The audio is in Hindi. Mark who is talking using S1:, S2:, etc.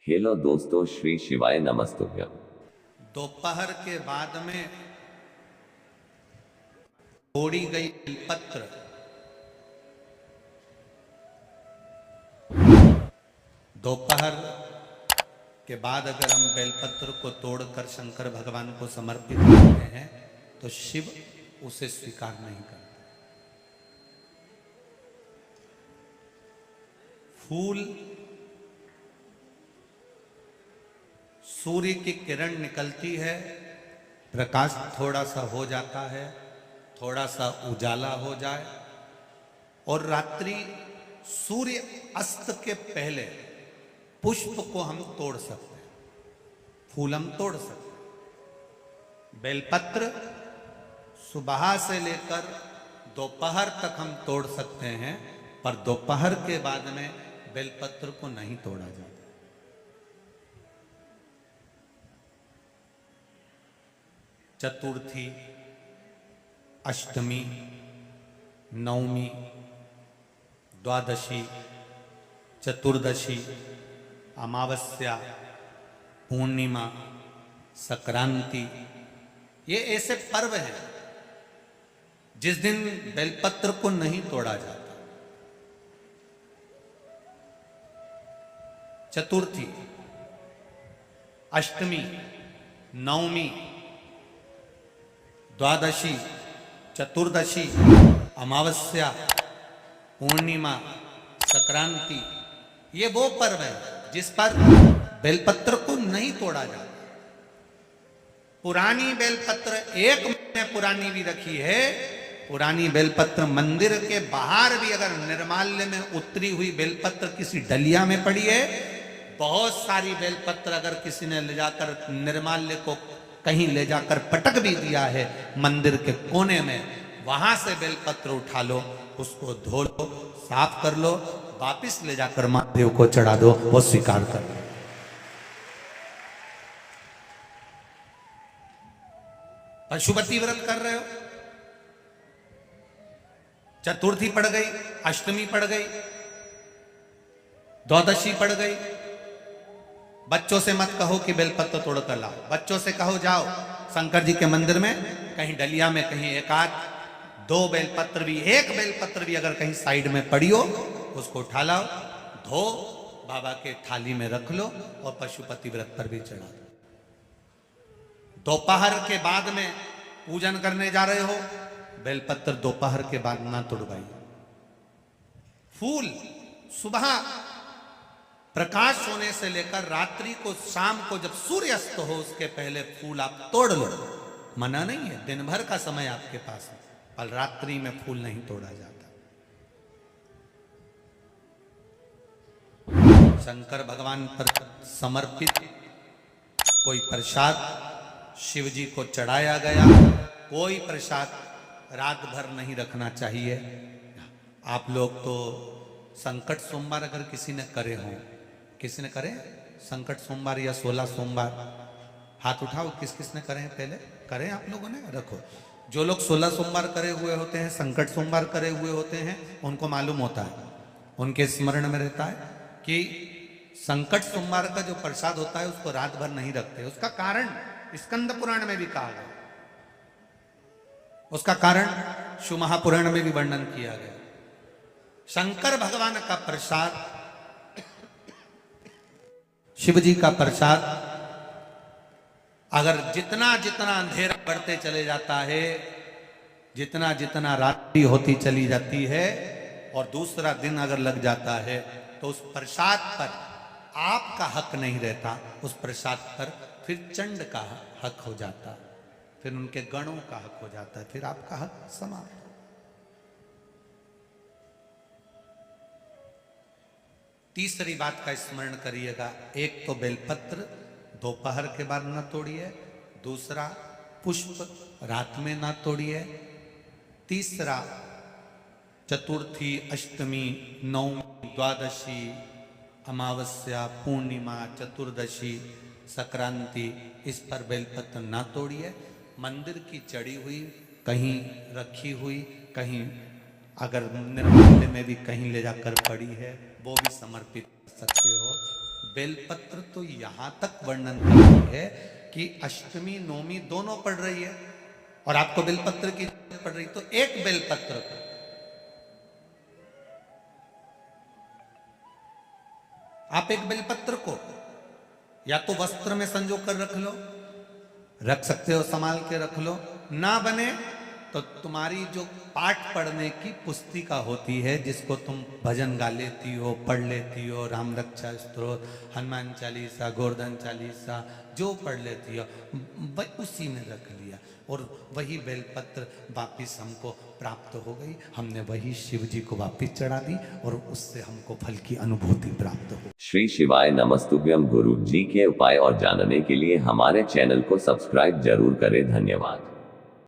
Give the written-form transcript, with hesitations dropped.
S1: हेलो दोस्तों, श्री शिवाय नमस्तुभ्यम।
S2: दोपहर के बाद में तोड़ी गई बेलपत्र दोपहर के बाद अगर हम बेलपत्र को तोड़कर शंकर भगवान को समर्पित करते हैं तो शिव उसे स्वीकार नहीं करते। फूल सूर्य की किरण निकलती है, प्रकाश थोड़ा सा हो जाता है, थोड़ा सा उजाला हो जाए और रात्रि सूर्य अस्त के पहले पुष्प को हम तोड़ सकते हैं, फूल हम तोड़ सकते हैं। बेलपत्र सुबह से लेकर दोपहर तक हम तोड़ सकते हैं, पर दोपहर के बाद में बेलपत्र को नहीं तोड़ा जाता। चतुर्थी, अष्टमी, नवमी, द्वादशी, चतुर्दशी, अमावस्या, पूर्णिमा, संक्रांति, ये ऐसे पर्व हैं जिस दिन बेलपत्र को नहीं तोड़ा जाता। चतुर्थी, अष्टमी, नवमी, द्वादशी, चतुर्दशी, अमावस्या, पूर्णिमा, संक्रांति, ये वो पर्व है जिस पर बेलपत्र को नहीं तोड़ा जाता। पुरानी बेलपत्र 1 महीने पुरानी भी रखी है। पुरानी बेलपत्र मंदिर के बाहर भी अगर निर्माल्य में उतरी हुई बेलपत्र किसी डलिया में पड़ी है, बहुत सारी बेलपत्र अगर किसी ने ले जाकर निर्माल्य को कहीं ले जाकर पटक भी दिया है मंदिर के कोने में, वहां से बेलपत्र उठा लो, उसको धो लो, साफ कर लो, वापिस ले जाकर महादेव को चढ़ा दो, वो स्वीकार कर लो। पशुपति व्रत कर रहे हो, चतुर्थी पड़ गई, अष्टमी पड़ गई, द्वादशी पड़ गई, बच्चों से मत कहो कि बेलपत्र तोड़ कर लाओ। बच्चों से कहो जाओ शंकर जी के मंदिर में कहीं डलिया में कहीं एक आध 2 बेलपत्र भी, 1 बेलपत्र भी अगर कहीं साइड में पड़ी हो, उसको उठा लाओ, धो, बाबा के थाली में रख लो और पशुपति व्रत पर भी चढ़ा दो। दोपहर के बाद में पूजन करने जा रहे हो, बेलपत्र दोपहर के बाद ना तोड़वाइए। फूल सुबह प्रकाश होने से लेकर रात्रि को, शाम को जब सूर्य अस्त हो उसके पहले फूल आप तोड़ लो, मना नहीं है, दिन भर का समय आपके पास है, पर रात्रि में फूल नहीं तोड़ा जाता। शंकर भगवान पर समर्पित कोई प्रसाद शिव जी को चढ़ाया गया, कोई प्रसाद रात भर नहीं रखना चाहिए। आप लोग तो संकट सोमवार अगर किसी ने करे हों, किसी ने करे संकट सोमवार या 16 सोमवार, हाथ उठाओ, किस किस ने करे हैं? पहले करें आप लोगों ने, रखो। जो लोग 16 सोमवार करे हुए होते हैं, संकट सोमवार करे हुए होते हैं, उनको मालूम होता है, उनके स्मरण में रहता है कि संकट सोमवार का जो प्रसाद होता है उसको रात भर नहीं रखते। उसका कारण स्कंद पुराण में भी कहा गया, उसका कारण शिव महापुराण में भी वर्णन किया गया। शंकर भगवान का प्रसाद, शिव जी का प्रसाद, अगर जितना जितना अंधेरा बढ़ते चले जाता है, जितना जितना रात्रि होती चली जाती है और दूसरा दिन अगर लग जाता है, तो उस प्रसाद पर आपका हक नहीं रहता, उस प्रसाद पर फिर चंड का हक हो जाता, फिर उनके गणों का हक हो जाता है, फिर आपका हक समाप्त। तीसरी बात का स्मरण करिएगा, एक तो बेलपत्र दोपहर के बाद न तोड़िए, दूसरा पुष्प रात में ना तोड़िए, तीसरा चतुर्थी, अष्टमी, नवमी, द्वादशी, अमावस्या, पूर्णिमा, चतुर्दशी, संक्रांति, इस पर बेलपत्र ना तोड़िए। मंदिर की चढ़ी हुई, कहीं रखी हुई, कहीं अगर निर्माल्य में भी कहीं ले जाकर पड़ी है, वो भी समर्पित कर सकते हो। बेलपत्र तो यहां तक वर्णन करती है कि अष्टमी नवमी दोनों पढ़ रही है और आपको बेलपत्र की जरूरत पड़ रही, तो एक बेलपत्र को आप एक बेलपत्र को या तो वस्त्र में संजो कर रख लो, रख सकते हो, संभाल के रख लो, ना बने तो तुम्हारी जो पाठ पढ़ने की पुस्तिका होती है जिसको तुम भजन गा लेती हो, पढ़ लेती हो, राम रक्षा स्तोत्र, हनुमान चालीसा, गोवर्धन चालीसा जो पढ़ लेती हो, उसी में रख लिया और वही बेलपत्र वापिस हमको प्राप्त हो गई। हमने वही शिव जी को वापिस चढ़ा दी और उससे हमको फल की अनुभूति प्राप्त हो।
S1: श्री शिवाय नमस्तुभ्यम। गुरु जी के उपाय और जानने के लिए हमारे चैनल को सब्सक्राइब जरूर करें। धन्यवाद।